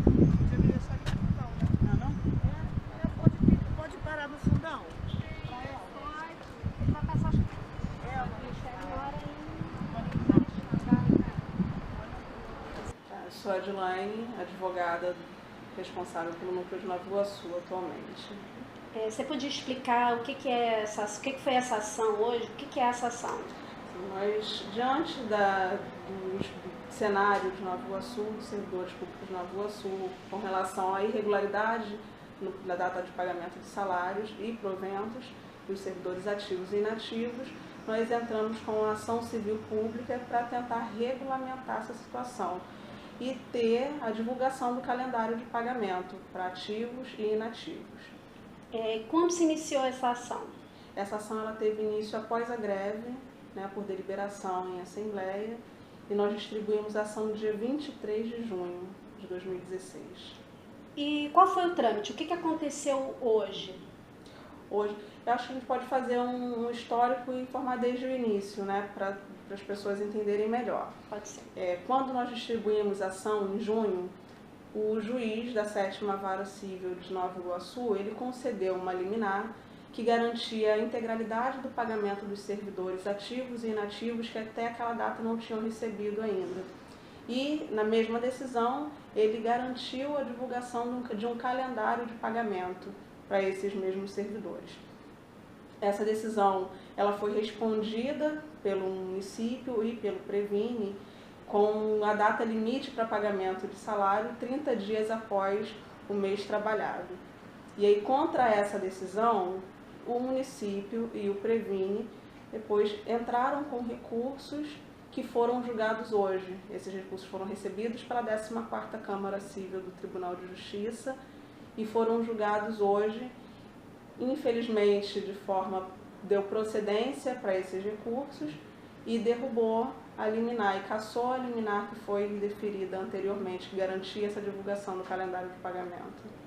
Deveria deixar aqui no fundão, né? Não, não? Pode parar no fundão. Ele vai passar Sou a Adelaine, advogada responsável pelo núcleo de Nova Iguaçu atualmente. Você podia explicar o que foi essa ação hoje? O que é essa ação? Nós, diante do cenário de Nova Iguaçu, dos servidores públicos de Nova Iguaçu, com relação à irregularidade na data de pagamento de salários e proventos dos servidores ativos e inativos, nós entramos com uma ação civil pública para tentar regulamentar essa situação e ter a divulgação do calendário de pagamento para ativos e inativos. Quando se iniciou essa ação? Essa ação ela teve início após a greve, por deliberação em assembleia, e nós distribuímos a ação no dia 23 de junho de 2016. E qual foi o trâmite? O que aconteceu hoje? Hoje, eu acho que a gente pode fazer um histórico e informar desde o início, para as pessoas entenderem melhor. Pode ser. Quando nós distribuímos a ação em junho, o juiz da 7ª Vara Civil de Nova Iguaçu, ele concedeu uma liminar que garantia a integralidade do pagamento dos servidores ativos e inativos que até aquela data não tinham recebido ainda. E, na mesma decisão, ele garantiu a divulgação de um calendário de pagamento para esses mesmos servidores. Essa decisão ela foi respondida pelo município e pelo Previne com a data limite para pagamento de salário 30 dias após o mês trabalhado. E aí, contra essa decisão, o município e o Previne depois entraram com recursos que foram julgados hoje. Esses recursos foram recebidos pela 14ª Câmara Civil do Tribunal de Justiça e foram julgados hoje. Infelizmente, deu procedência para esses recursos e derrubou a liminar e cassou a liminar que foi deferida anteriormente, que garantia essa divulgação do calendário de pagamento.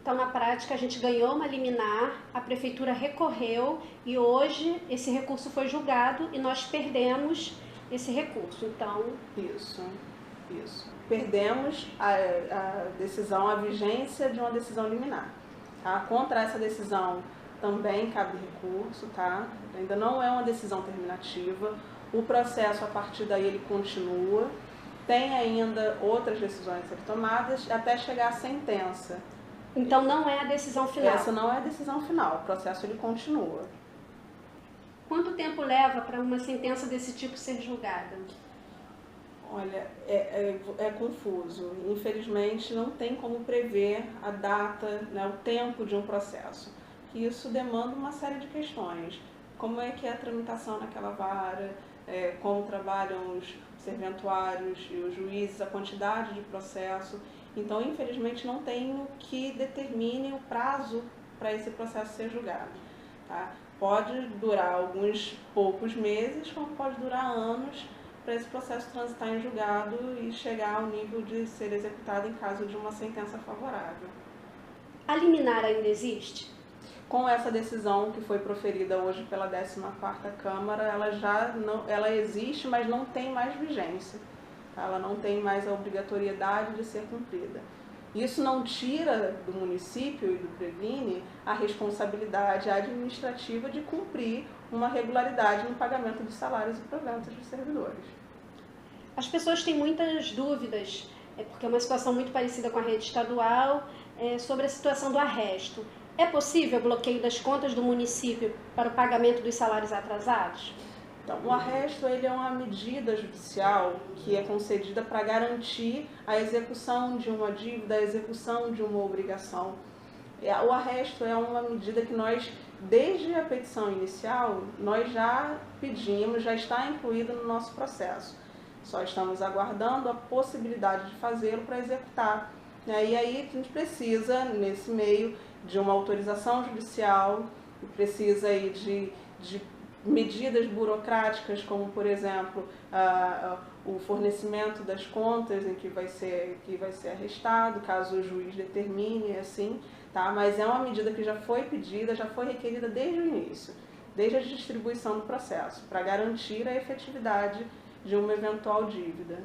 Então, na prática, a gente ganhou uma liminar, a prefeitura recorreu e hoje esse recurso foi julgado e nós perdemos esse recurso. Então, Isso. Perdemos a decisão, a vigência de uma decisão liminar. Tá? Contra essa decisão também cabe recurso, tá? Ainda não é uma decisão terminativa. O processo, a partir daí, ele continua. Tem ainda outras decisões a serem tomadas até chegar à sentença. Então não é a decisão final? Essa não é a decisão final, o processo ele continua. Quanto tempo leva para uma sentença desse tipo ser julgada? Olha, é confuso. Infelizmente, não tem como prever a data, o tempo de um processo. Isso demanda uma série de questões. Como é que é a tramitação naquela vara, como trabalham os serventuários e os juízes, a quantidade de processo. Então, infelizmente, não tem o que determine o prazo para esse processo ser julgado. Tá? Pode durar alguns poucos meses, como pode durar anos, para esse processo transitar em julgado e chegar ao nível de ser executado em caso de uma sentença favorável. A liminar ainda existe? Com essa decisão que foi proferida hoje pela 14ª Câmara, ela existe, mas não tem mais vigência. Ela não tem mais a obrigatoriedade de ser cumprida. Isso não tira do município e do Previne a responsabilidade administrativa de cumprir uma regularidade no pagamento de salários e proventos dos servidores. As pessoas têm muitas dúvidas, porque é uma situação muito parecida com a rede estadual, sobre a situação do arresto. É possível o bloqueio das contas do município para o pagamento dos salários atrasados? Então, o arresto ele é uma medida judicial que é concedida para garantir a execução de uma dívida, a execução de uma obrigação. O arresto é uma medida que nós, desde a petição inicial, nós já pedimos, já está incluída no nosso processo. Só estamos aguardando a possibilidade de fazê-lo para executar. E aí a gente precisa, nesse meio, de uma autorização judicial, precisa aí de medidas burocráticas, como, por exemplo, o fornecimento das contas em que vai ser arrestado, caso o juiz determine assim, tá? Mas é uma medida que já foi pedida, já foi requerida desde o início, desde a distribuição do processo, para garantir a efetividade de uma eventual dívida.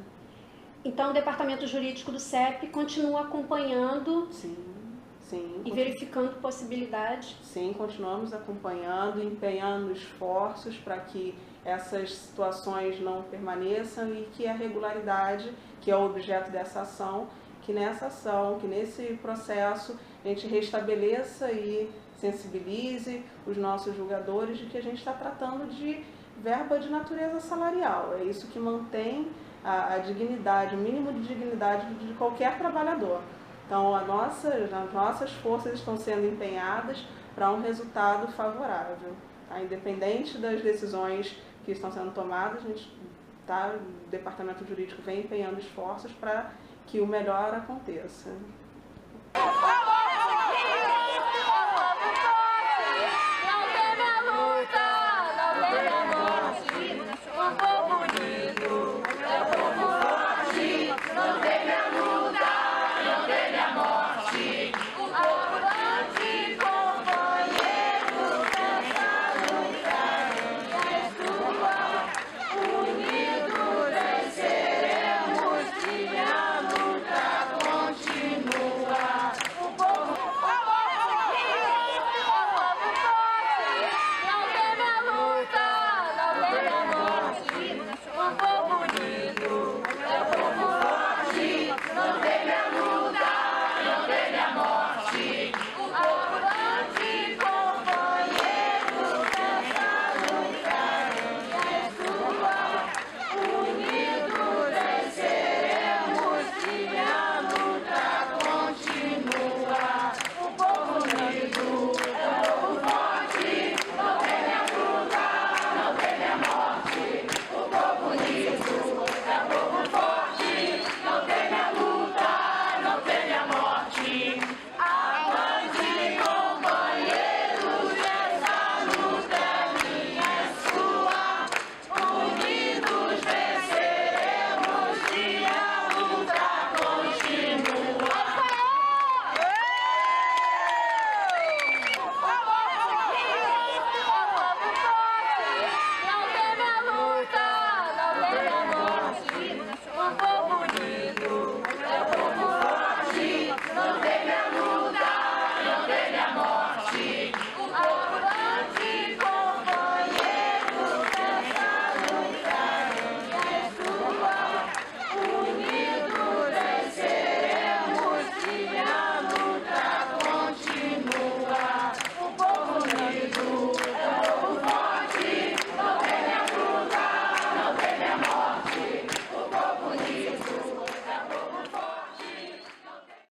Então, o Departamento Jurídico do CEP continua acompanhando Sim. e verificando possibilidades. Sim, continuamos acompanhando, empenhando esforços para que essas situações não permaneçam e que a regularidade, que é o objeto dessa ação, que nessa ação, que nesse processo, a gente restabeleça e sensibilize os nossos julgadores de que a gente está tratando de verba de natureza salarial. É isso que mantém a dignidade, o mínimo de dignidade de qualquer trabalhador. Então, as nossas forças estão sendo empenhadas para um resultado favorável. Tá? Independente das decisões que estão sendo tomadas, o Departamento Jurídico vem empenhando esforços para que o melhor aconteça.